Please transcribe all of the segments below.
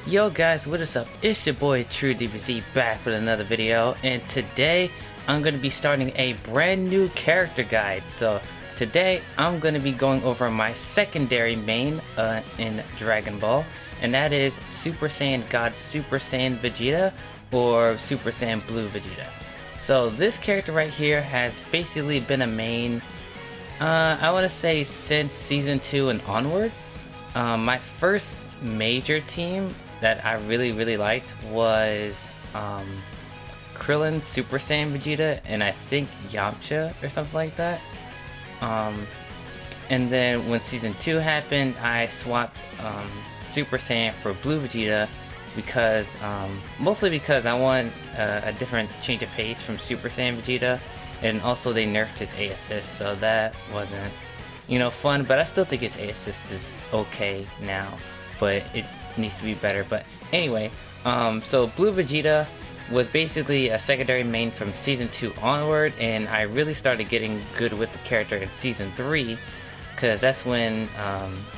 Yo guys, what is up? It's your boy TRUEDBZMaster back with another video, and today I'm going to be starting a brand new character guide. So today I'm going to be going over my secondary main in Dragon Ball, and that is Super Saiyan God Super Saiyan Vegeta or Super Saiyan Blue Vegeta. So this character right here has basically been a main, I want to say since Season 2 and onward. My first major team that I really liked was Krillin Super Saiyan Vegeta and I think Yamcha or something like that. And then when Season 2 happened, I swapped Super Saiyan for Blue Vegeta because mostly because I want a different change of pace from Super Saiyan Vegeta, and also they nerfed his A assist, so that wasn't, you know, fun. But I still think his A assist is okay now, but it needs to be better. But anyway, so Blue Vegeta was basically a secondary main from Season 2 onward, and I really started getting good with the character in Season 3 because that's when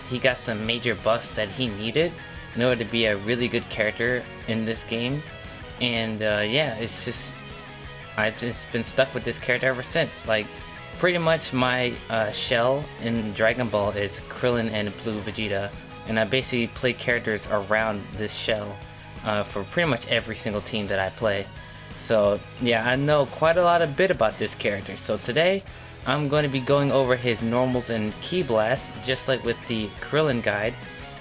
he got some major buffs that he needed in order to be a really good character in this game. And yeah, it's just, I've just been stuck with this character ever since. Like, pretty much my shell in Dragon Ball is Krillin and Blue Vegeta, and I basically play characters around this shell for pretty much every single team that I play. So yeah, I know quite a lot about this character. So today I'm going to be going over his normals and Ki Blast, just like with the Krillin guide.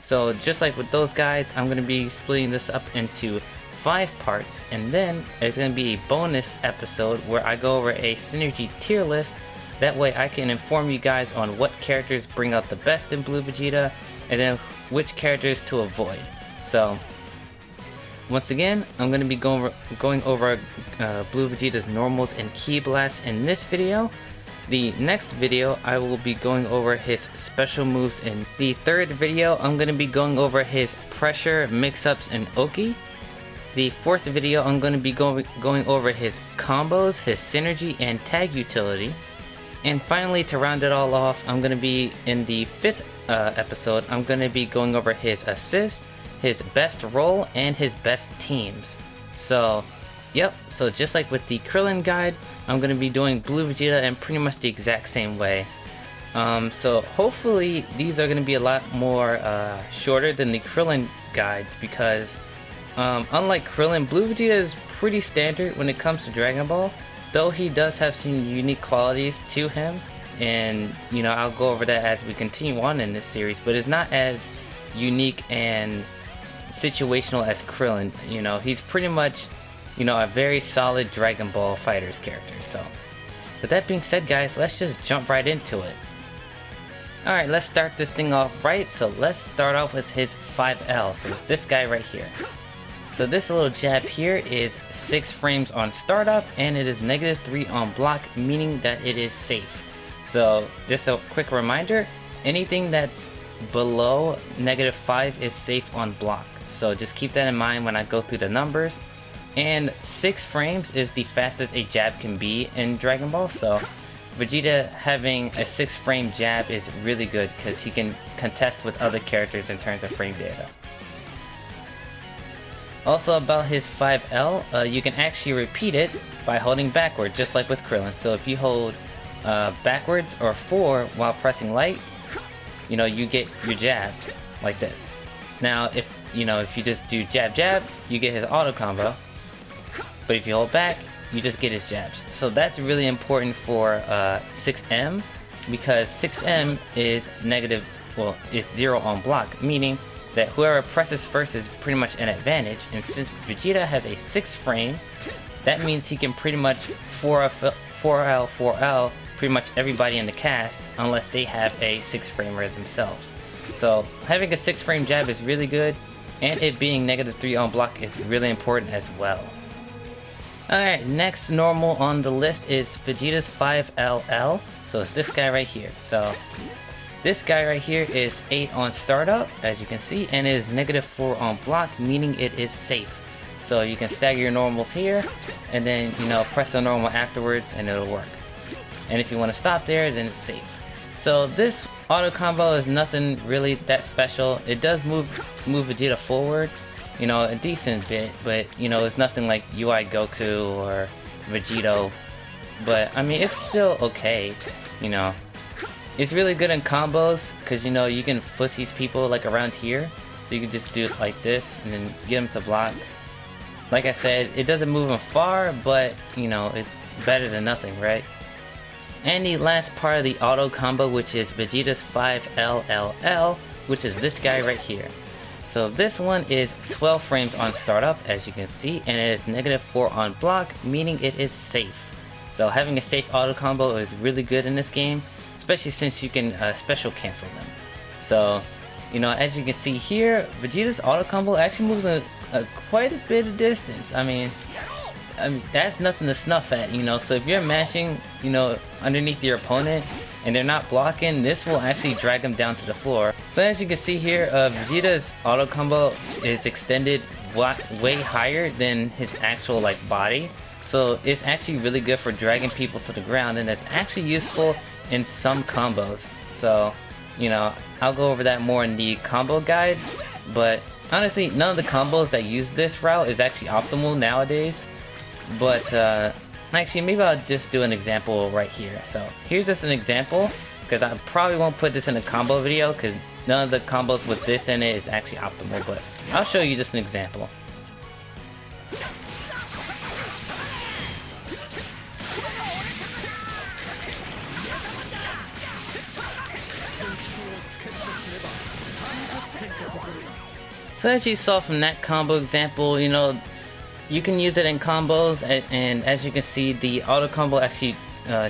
So just like with those guides, I'm going to be splitting this up into 5 parts, and then there's going to be a bonus episode where I go over a synergy tier list. That way I can inform you guys on what characters bring out the best in Blue Vegeta, and then which characters to avoid. So once again, I'm going to be going over Blue Vegeta's normals and Ki Blast in this video. The next video, I will be going over his special moves. In the third video, I'm going to be going over his pressure, mix-ups, and Oki. The fourth video, I'm going to be going over his combos, his synergy, and tag utility. And finally, to round it all off, I'm going to be in the 5th episode, I'm going to be going over his assist, his best role, and his best teams. So yep, so just like with the Krillin guide, I'm going to be doing Blue Vegeta in pretty much the exact same way. So hopefully these are going to be a lot more shorter than the Krillin guides, because unlike Krillin, Blue Vegeta is pretty standard when it comes to Dragon Ball, though he does have some unique qualities to him, and you know, I'll go over that as we continue on in this series. But it's not as unique and situational as Krillin. You know, he's pretty much, you know, a very solid Dragon Ball Fighters character. So with that being said, guys, let's just jump right into it. Alright, let's start this thing off right. So let's start off with his 5L. So it's this guy right here. So this little jab here is 6 frames on startup, and it is -3 on block, meaning that it is safe. So just a quick reminder, anything that's below -5 is safe on block. So just keep that in mind when I go through the numbers. And 6 frames is the fastest a jab can be in Dragon Ball. So Vegeta having a 6 frame jab is really good because he can contest with other characters in terms of frame data. Also about his 5L, you can actually repeat it by holding backward, just like with Krillin. So if you hold backwards or 4 while pressing light, you know, you get your jab like this. Now if you just do jab jab, you get his auto combo, but if you hold back, you just get his jabs. So that's really important for 6M, because 6M is negative, well, it's 0 on block, meaning that whoever presses first is pretty much an advantage. And since Vegeta has a 6 frame, that means he can pretty much 4L pretty much everybody in the cast, unless they have a 6 framer themselves. So having a 6 frame jab is really good, and it being -3 on block is really important as well. Alright, next normal on the list is Vegeta's 5LL. So it's this guy right here. So this guy right here is 8 on startup, as you can see, and it is -4 on block, meaning it is safe. So you can stagger your normals here, and then, you know, press the normal afterwards, and it'll work. And if you want to stop there, then it's safe. So this auto combo is nothing really that special. It does move Vegeta forward, you know, a decent bit, but you know, it's nothing like UI Goku or Vegito. But I mean, it's still okay, you know. It's really good in combos, because you know, you can fliss these people like around here. So you can just do it like this, and then get them to block. Like I said, it doesn't move them far, but you know, it's better than nothing, right? And the last part of the auto combo, which is Vegeta's 5LLL, which is this guy right here. So this one is 12 frames on startup, as you can see, and it is -4 on block, meaning it is safe. So having a safe auto combo is really good in this game, especially since you can special cancel them. So, you know, as you can see here, Vegeta's auto combo actually moves quite a bit of distance. I mean, that's nothing to snuff at, you know. So if you're mashing, you know, underneath your opponent and they're not blocking, this will actually drag them down to the floor. So as you can see here, Vegeta's auto combo is extended way higher than his actual like body. So it's actually really good for dragging people to the ground, and it's actually useful in some combos. So, you know, I'll go over that more in the combo guide, but honestly, none of the combos that use this route is actually optimal nowadays. But actually, maybe I'll just do an example right here. So here's just an example, because I probably won't put this in a combo video, because none of the combos with this in it is actually optimal, but I'll show you just an example. So as you saw from that combo example, you know, you can use it in combos, and as you can see, the auto combo actually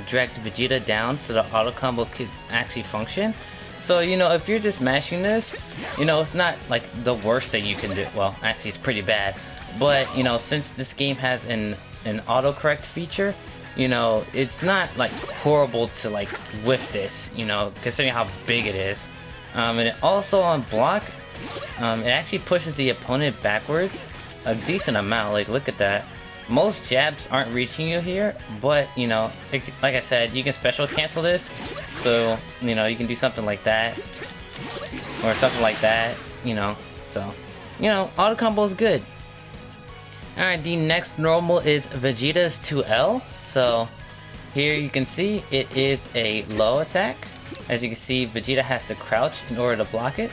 dragged Vegeta down, so the auto combo could actually function. So, you know, if you're just mashing this, you know, it's not like the worst thing you can do. Well, actually it's pretty bad, but you know, since this game has an autocorrect feature, you know, it's not like horrible to like whiff this, you know, considering how big it is. And it also on block, it actually pushes the opponent backwards a decent amount. Like, look at that. Most jabs aren't reaching you here, but you know, like I said, you can special cancel this. So, you know, you can do something like that, or something like that, you know. So, you know, auto combo is good. Alright, the next normal is Vegeta's 2L. So, here you can see it is a low attack. As you can see, Vegeta has to crouch in order to block it.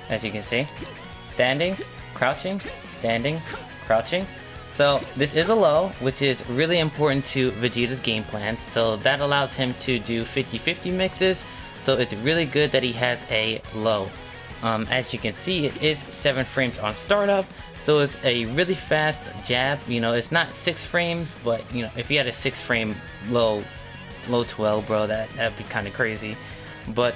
As you can see, standing, crouching, standing, crouching. So this is a low, which is really important to Vegeta's game plan. So that allows him to do 50-50 mixes. So it's really good that he has a low. As you can see, it is 7 frames on startup. So it's a really fast jab. You know, it's not 6 frames, but you know, if you had a 6 frame low 12, bro, that'd be kind of crazy. But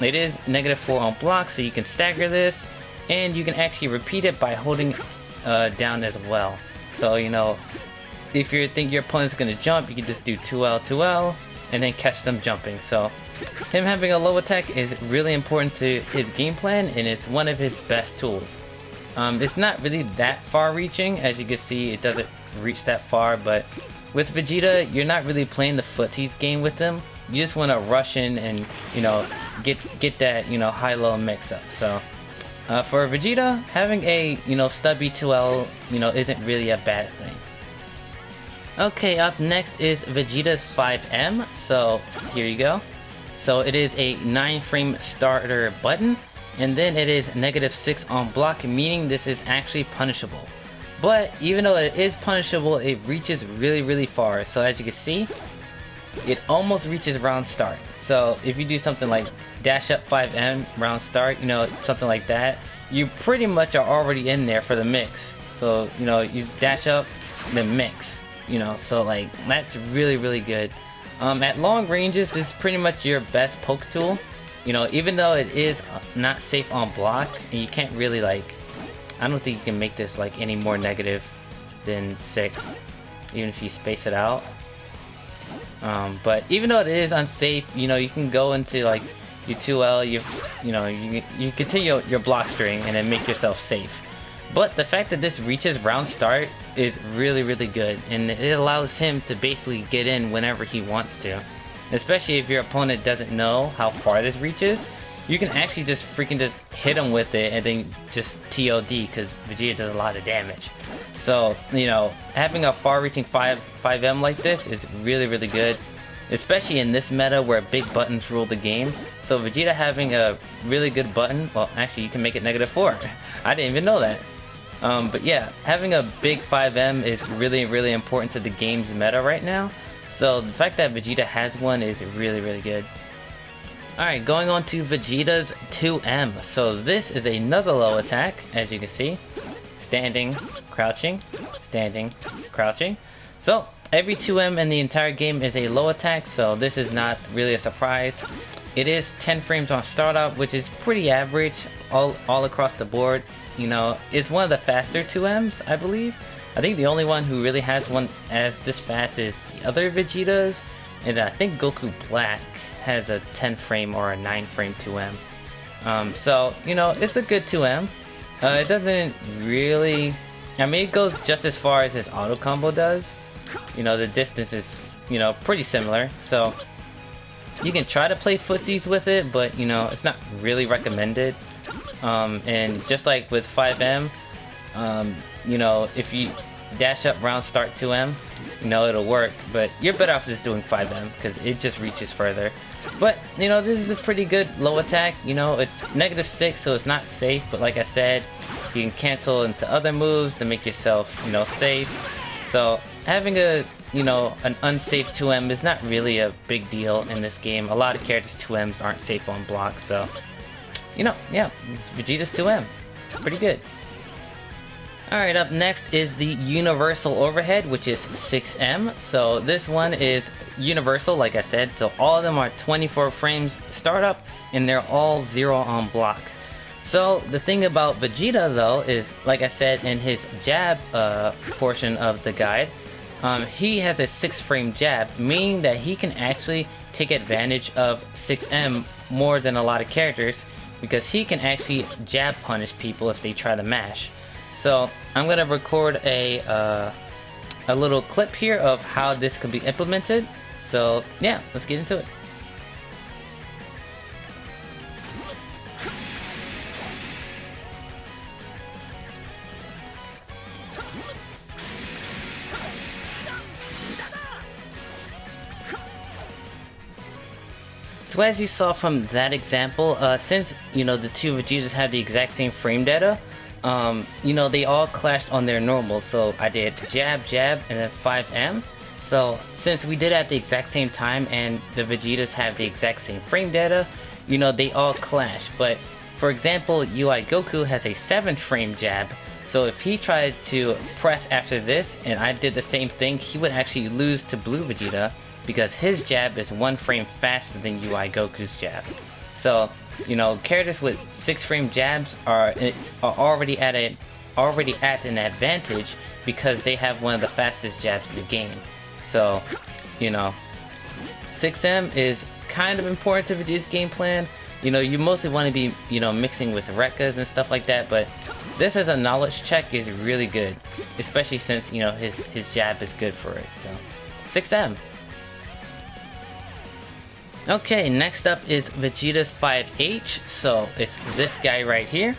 it is -4 on block, so you can stagger this, and you can actually repeat it by holding down as well. So, you know, if you think your opponent's gonna jump, you can just do 2L, 2L, and then catch them jumping. So him having a low attack is really important to his game plan, and it's one of his best tools. It's not really that far reaching. As you can see, it doesn't reach that far, but with Vegeta, you're not really playing the footsies game with him. You just want to rush in and, you know, get that, you know, high-low mix-up. So for Vegeta, having a, you know, stubby 2L, you know, isn't really a bad thing. Okay, up next is Vegeta's 5M. So here you go. So it is a 9-frame starter button, and then it is -6 on block, meaning this is actually punishable. But even though it is punishable, it reaches really far. So as you can see, it almost reaches round start. So if you do something like dash up 5M round start, you know, something like that, you pretty much are already in there for the mix. So, you know, you dash up, then mix, you know, so like that's really good. At long ranges, this is pretty much your best poke tool. You know, even though it is not safe on block, and you can't really like, I don't think you can make this like any more negative than 6, even if you space it out. But even though it is unsafe, you know, you can go into like your 2L, you know, you continue your block string and then make yourself safe. But the fact that this reaches round start is really good, and it allows him to basically get in whenever he wants to. Especially if your opponent doesn't know how far this reaches, you can actually just freaking just hit him with it and then just TLD, because Vegeta does a lot of damage. So, you know, having a far-reaching 5M like this is really, really good, especially in this meta where big buttons rule the game. So Vegeta having a really good button, well, actually you can make it -4. I didn't even know that. But yeah, having a big 5M is really, really important to the game's meta right now. So the fact that Vegeta has one is really, really good. Alright, going on to Vegeta's 2M. So this is another low attack, as you can see. Standing, crouching, standing, crouching. So every 2M in the entire game is a low attack, so this is not really a surprise. It is 10 frames on startup, which is pretty average all across the board. You know, it's one of the faster 2Ms, I believe. I think the only one who really has one as this fast is the other Vegetas, and I think Goku Black has a 10 frame or a 9 frame 2M. So, you know, it's a good 2M. It doesn't really... I mean, it goes just as far as his auto combo does. You know, the distance is, you know, pretty similar. So, you can try to play footsies with it, but, you know, it's not really recommended. And just like with 5M, you know, if you dash up round start 2M, you know, it'll work. But you're better off just doing 5M, because it just reaches further. But, you know, this is a pretty good low attack. You know, it's -6, so it's not safe. But like I said, you can cancel into other moves to make yourself, you know, safe. So having a, you know, an unsafe 2M is not really a big deal in this game. A lot of characters' 2Ms aren't safe on block, so, you know, yeah, Vegeta's 2M. Pretty good. Alright, up next is the Universal Overhead, which is 6M. So this one is universal, like I said, so all of them are 24 frames startup, and they're all 0 on block. So the thing about Vegeta, though, is, like I said in his jab portion of the guide, he has a 6 frame jab, meaning that he can actually take advantage of 6M more than a lot of characters, because he can actually jab punish people if they try to mash. So I'm gonna record a little clip here of how this could be implemented. So yeah, let's get into it. So as you saw from that example, since, you know, the two Vegetas have the exact same frame data, you know, they all clashed on their normal. So I did jab, jab, and then 5M. So since we did it at the exact same time and the Vegetas have the exact same frame data, you know, they all clash. But for example, UI Goku has a 7 frame jab. So if he tried to press after this and I did the same thing, he would actually lose to Blue Vegeta, because his jab is 1 frame faster than UI Goku's jab. So, you know, characters with 6 frame jabs are already at an advantage, because they have one of the fastest jabs in the game. So, you know, 6M is kind of important to Vegeta's game plan. You know, you mostly want to be, you know, mixing with Rekkas and stuff like that, but this as a knowledge check is really good, especially since, you know, his jab is good for it. So 6M. Okay, next up is Vegeta's 5H, so it's this guy right here.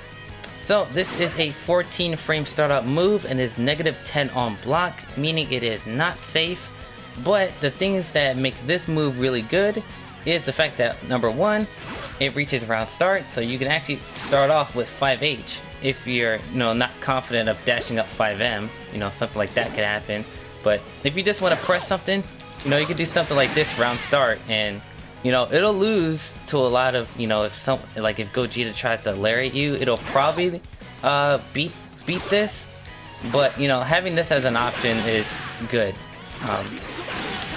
So this is a 14 frame startup move and is -10 on block, meaning it is not safe. But the things that make this move really good is the fact that, number one, it reaches round start, so you can actually start off with 5H. If you're, you know, not confident of dashing up 5M, you know, something like that could happen. But if you just want to press something, you know, you could do something like this round start, and you know, it'll lose to a lot of, you know, if Gogeta tries to lariat you, it'll probably beat this. But, you know, having this as an option is good.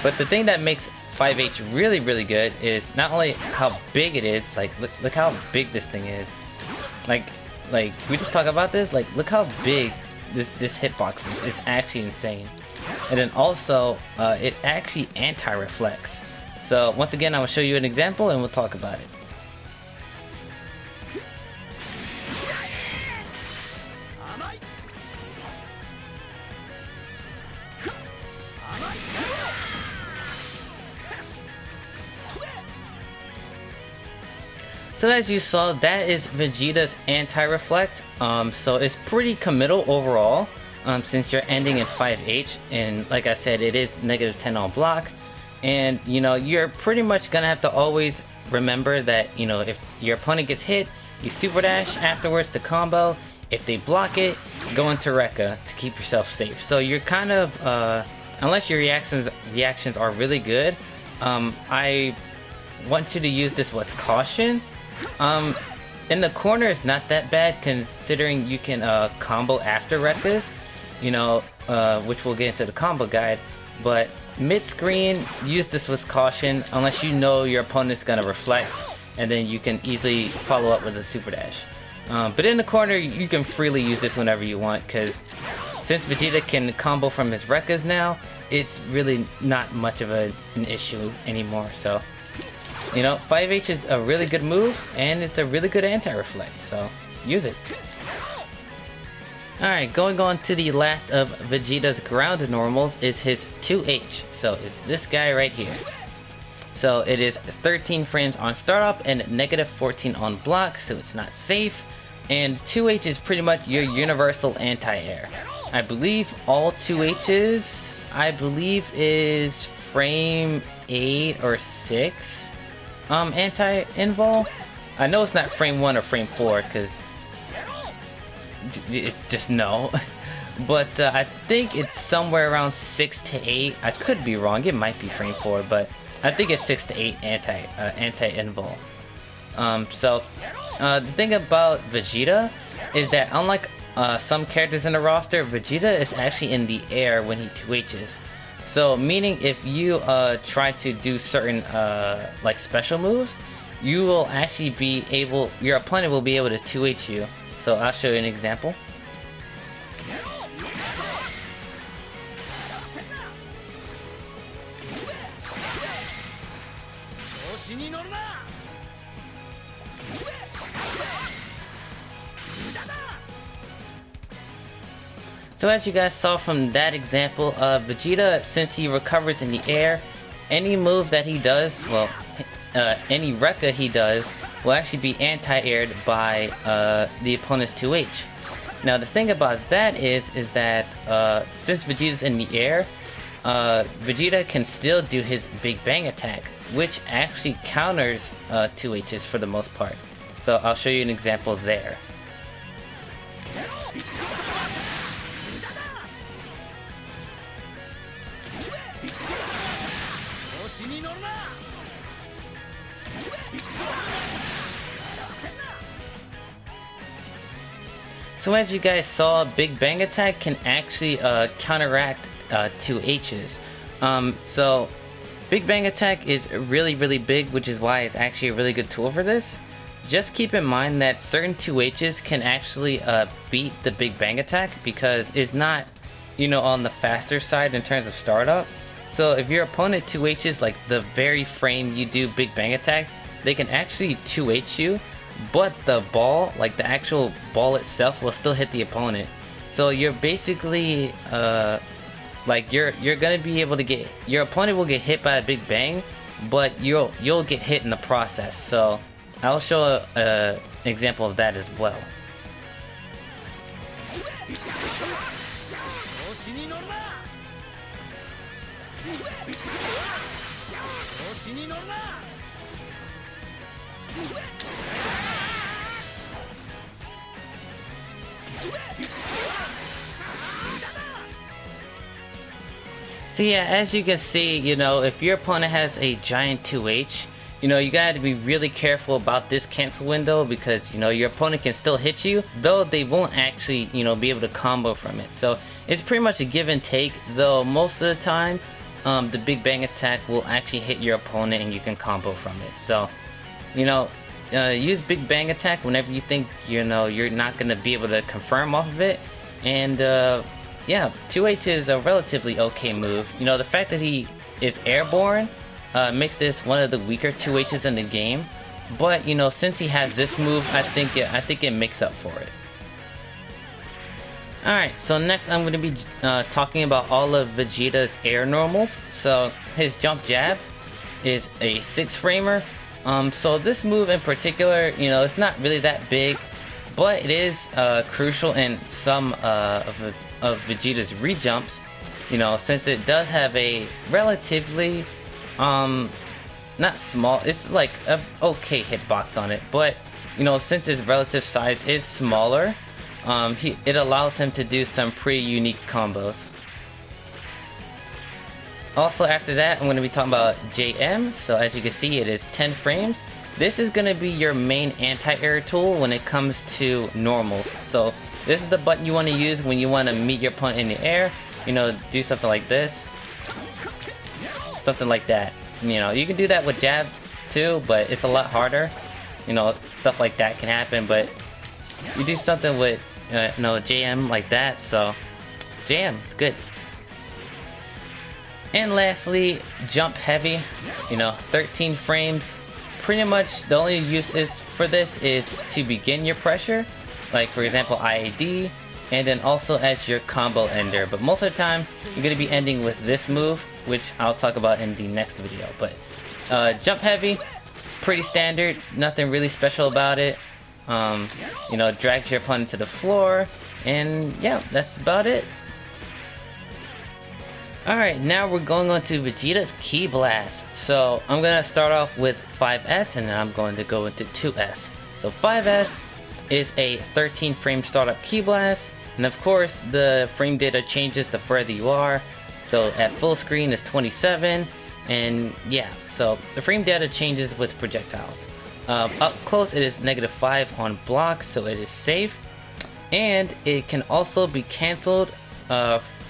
But the thing that makes 5H really, really good is not only how big it is, like, look how big this thing is. Like, we just talk about this, like, look how big this hitbox is. It's actually insane. And then also, it actually anti-reflects. So once again, I will show you an example and we'll talk about it. So as you saw, that is Vegeta's anti-reflect. So it's pretty committal overall, since you're ending in 5H, and like I said, it is -10 on block. And you know, you're pretty much gonna have to always remember that, you know, if your opponent gets hit, you super dash afterwards to combo. If they block it, go into Rekka to keep yourself safe. So you're kind of, unless your reactions are really good, I want you to use this with caution. In the corner, it's not that bad considering you can combo after Rekkas, you know, which we'll get into the combo guide. But mid-screen, use this with caution unless you know your opponent's gonna reflect, and then you can easily follow up with a super dash. But in the corner, you can freely use this whenever you want, because since Vegeta can combo from his Rekkas now, it's really not much of an issue anymore. So, you know, 5H is a really good move, and it's a really good anti-reflect, so use it. Alright, going on to the last of Vegeta's ground normals is his 2H. So it's this guy right here. So it is 13 frames on startup and -14 on block, so it's not safe. And 2H is pretty much your universal anti-air. I believe all 2H's, is frame 8 or 6 anti-invol. I know it's not frame 1 or frame 4 because it's just no. But I think it's somewhere around 6 to 8. I could be wrong, it might be frame 4, but I think it's 6 to 8 anti-invol. So the thing about Vegeta is that unlike some characters in the roster, Vegeta is actually in the air when he 2H's. So meaning if you try to do certain like special moves, you will actually be able, your opponent will be able to 2H you. So I'll show you an example. So as you guys saw from that example, Vegeta, since he recovers in the air, any move that he does, well, any Rekka he does, will actually be anti-aired by the opponent's 2H. Now the thing about that is that since Vegeta's in the air, Vegeta can still do his Big Bang attack, which actually counters 2H's for the most part. So I'll show you an example there. So as you guys saw, Big Bang Attack can actually counteract 2H's. So Big Bang Attack is really big, which is why it's actually a really good tool for this. Just keep in mind that certain 2H's can actually beat the Big Bang Attack because it's not, you know, on the faster side in terms of startup. So if your opponent 2H's like the very frame you do Big Bang Attack, they can actually 2H you, but the ball, like the actual ball itself, will still hit the opponent. So you're basically like you're gonna be able to get, your opponent will get hit by a Big Bang, but you'll get hit in the process. So I'll show an example of that as well. So yeah, as you can see, you know, if your opponent has a giant 2H, you know, you gotta be really careful about this cancel window because, you know, your opponent can still hit you, though they won't actually, you know, be able to combo from it. So it's pretty much a give and take, though most of the time, the Big Bang Attack will actually hit your opponent and you can combo from it. So, you know, use Big Bang Attack whenever you think, you know, you're not gonna be able to confirm off of it. And yeah, 2H is a relatively okay move. You know, the fact that he is airborne makes this one of the weaker 2H's in the game. But, you know, since he has this move, I think it makes up for it. Alright, so next I'm going to be talking about all of Vegeta's air normals. So his jump jab is a 6 framer, So this move in particular, you know, it's not really that big, but it is crucial in some of Vegeta's rejumps. You know, since it does have a relatively, not small, it's like a okay hitbox on it, but you know, since his relative size is smaller, it allows him to do some pretty unique combos. Also after that, I'm going to be talking about JM. So as you can see, it is 10 frames. This is going to be your main anti-air tool when it comes to normals. So this is the button you want to use when you want to meet your opponent in the air. You know, do something like this. Something like that. You know, you can do that with jab too, but it's a lot harder. You know, stuff like that can happen, but you do something with, you know, JM like that, so JM, it's good. And lastly, jump heavy, you know, 13 frames. Pretty much the only uses for this is to begin your pressure, like for example IAD, and then also as your combo ender. But most of the time, you're going to be ending with this move, which I'll talk about in the next video. But jump heavy, it's pretty standard, nothing really special about it. You know, drags your opponent to the floor, and yeah, that's about it. Alright, now we're going on to Vegeta's Ki Blast. So I'm going to start off with 5S and then I'm going to go into 2S. So 5S is a 13 frame startup Ki Blast, and of course the frame data changes the further you are. So at full screen is 27, and yeah, so the frame data changes with projectiles. Up close it is -5 on block, so it is safe, and it can also be cancelled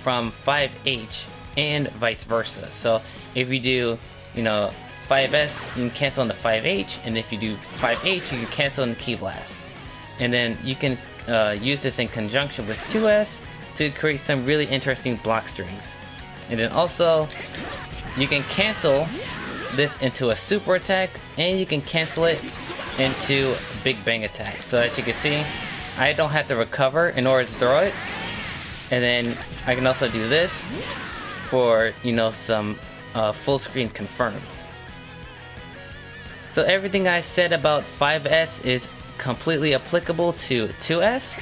from 5H and vice versa. So if you do, you know, 5S, you can cancel on the 5H, and if you do 5H, you can cancel on the Ki Blast. And then you can use this in conjunction with 2S to create some really interesting block strings. And then also, you can cancel this into a super attack, and you can cancel it into big bang attack. So as you can see, I don't have to recover in order to throw it. And then I can also do this for, you know, some full screen confirms. So everything I said about 5S is completely applicable to 2S.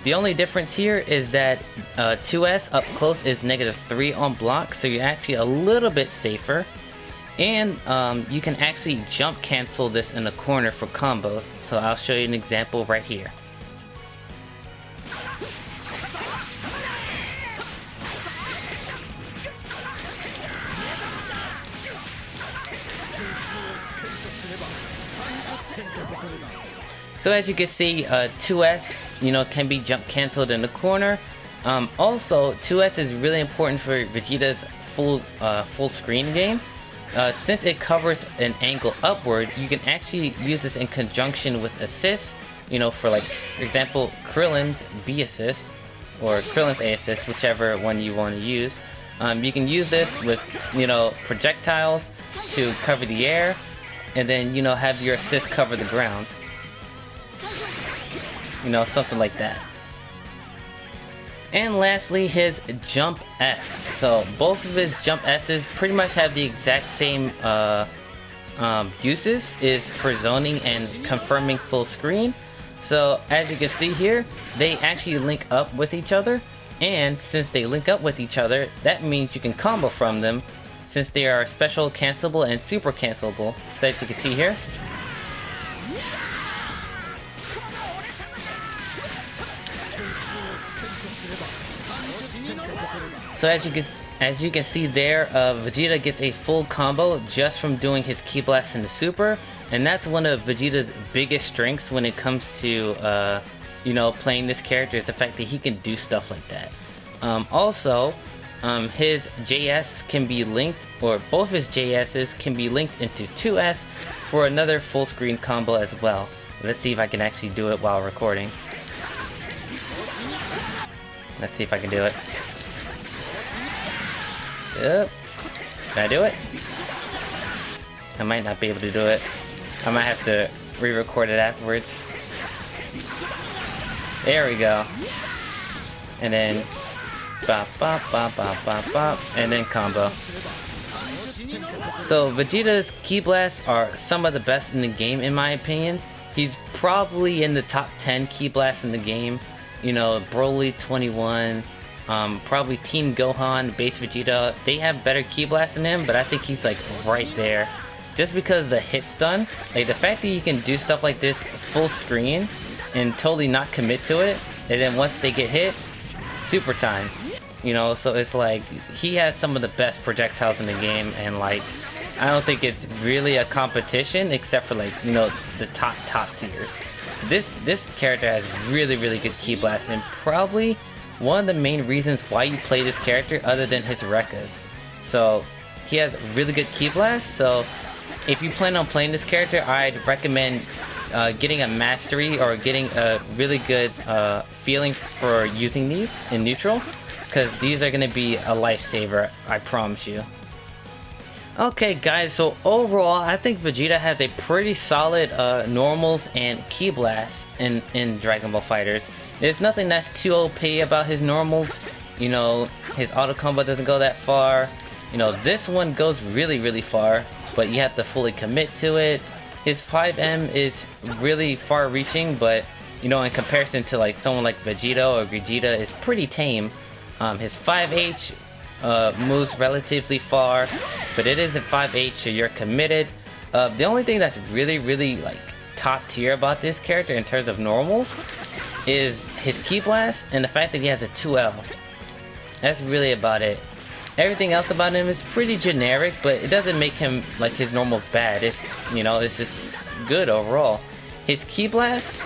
The only difference here is that 2S up close is -3 on block, so you're actually a little bit safer. And you can actually jump cancel this in the corner for combos, so I'll show you an example right here. So as you can see, 2S, you know, can be jump cancelled in the corner. Also, 2S is really important for Vegeta's full screen game. Since it covers an angle upward, you can actually use this in conjunction with assist. You know, for like, for example, Krillin's B assist or Krillin's A assist, whichever one you want to use. You can use this with, you know, projectiles to cover the air, and then, you know, have your assist cover the ground. You know, something like that. And lastly, his Jump S. So both of his Jump S's pretty much have the exact same uses, is for zoning and confirming full screen. So as you can see here, they actually link up with each other, and since they link up with each other, that means you can combo from them, since they are special cancelable and super cancelable. So as you can see here, so as you can see there, Vegeta gets a full combo just from doing his Ki Blast in the super, and that's one of Vegeta's biggest strengths when it comes to you know, playing this character, is the fact that he can do stuff like that. Also, his JS can be linked, or both his JS's can be linked into 2S for another full screen combo as well. Let's see if I can actually do it while recording. Let's see if I can do it. Yep. Can I do it? I might not be able to do it. I might have to re-record it afterwards. There we go. And then bop bop bop bop bop bop, and then combo. So Vegeta's Ki blasts are some of the best in the game in my opinion. He's probably in the top 10 Ki blasts in the game. You know, Broly 21, probably Team Gohan, Base Vegeta, they have better Ki blasts than him, but I think he's like right there. Just because the hit stun, like the fact that you can do stuff like this full screen and totally not commit to it, and then once they get hit, super time. You know, so it's like he has some of the best projectiles in the game, and like I don't think it's really a competition except for like, you know, the top tiers. This character has really good Ki blasts, and probably one of the main reasons why you play this character other than his Rekkas. So he has really good Ki blasts, so if you plan on playing this character, I'd recommend getting a mastery or getting a really good feeling for using these in neutral, because these are going to be a lifesaver, I promise you. Okay guys, so overall I think Vegeta has a pretty solid normals and Ki blasts in Dragon Ball FighterZ. There's nothing that's too OP about his normals. You know, his auto combo doesn't go that far. You know, this one goes really far, but you have to fully commit to it. His 5M is really far reaching, but you know, in comparison to like someone like Vegeta or Vegeta, is pretty tame. His 5H moves relatively far, but it isn't 5H, so you're committed. The only thing that's really like top tier about this character in terms of normals is his Ki blast and the fact that he has a 2L. That's really about it. Everything else about him is pretty generic, but it doesn't make him like his normals bad. It's, you know, it's just good overall. His Ki blasts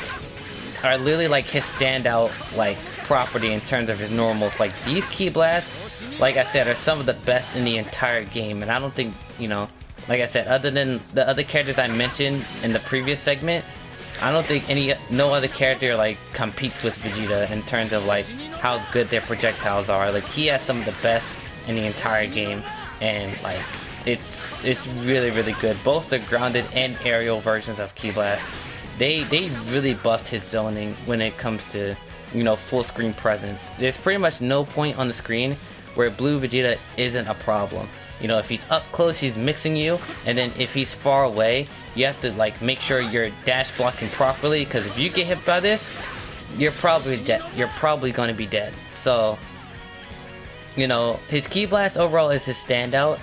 are literally like his standout like property in terms of his normals. Like these Ki blasts, like I said, are some of the best in the entire game, and I don't think, you know, like I said, other than the other characters I mentioned in the previous segment, I don't think no other character like competes with Vegeta in terms of like how good their projectiles are. Like he has some of the best in the entire game, and like it's really good. Both the grounded and aerial versions of Ki blast, they really buffed his zoning when it comes to, you know, full screen presence. There's pretty much no point on the screen where Blue Vegeta isn't a problem. You know, if he's up close, he's mixing you, and then if he's far away, you have to like make sure you're dash blocking properly, because if you get hit by this, you're probably dead. You're probably going to be dead. So, you know, his Ki blast overall is his standout.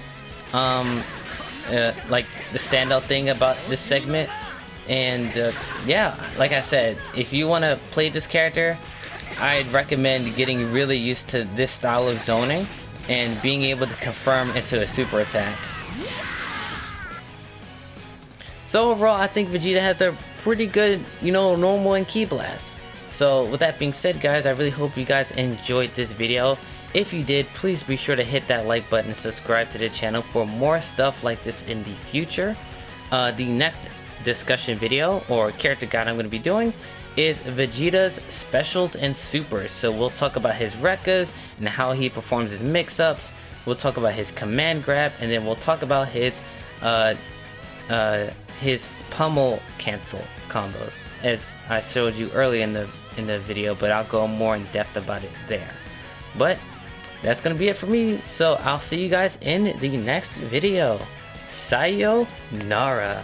Like the standout thing about this segment. And yeah, like I said, if you want to play this character, I'd recommend getting really used to this style of zoning and being able to confirm into a super attack. So overall, I think Vegeta has a pretty good, you know, normal and Ki blast. So with that being said, guys, I really hope you guys enjoyed this video. If you did, please be sure to hit that like button and subscribe to the channel for more stuff like this in the future. The next discussion video or character guide I'm going to be doing is Vegeta's specials and supers. So we'll talk about his Rekkas and how he performs his mix-ups. We'll talk about his command grab, and then we'll talk about his pummel cancel combos, as I showed you earlier in the video, but I'll go more in depth about it there. But that's gonna be it for me, so I'll see you guys in the next video. Sayonara.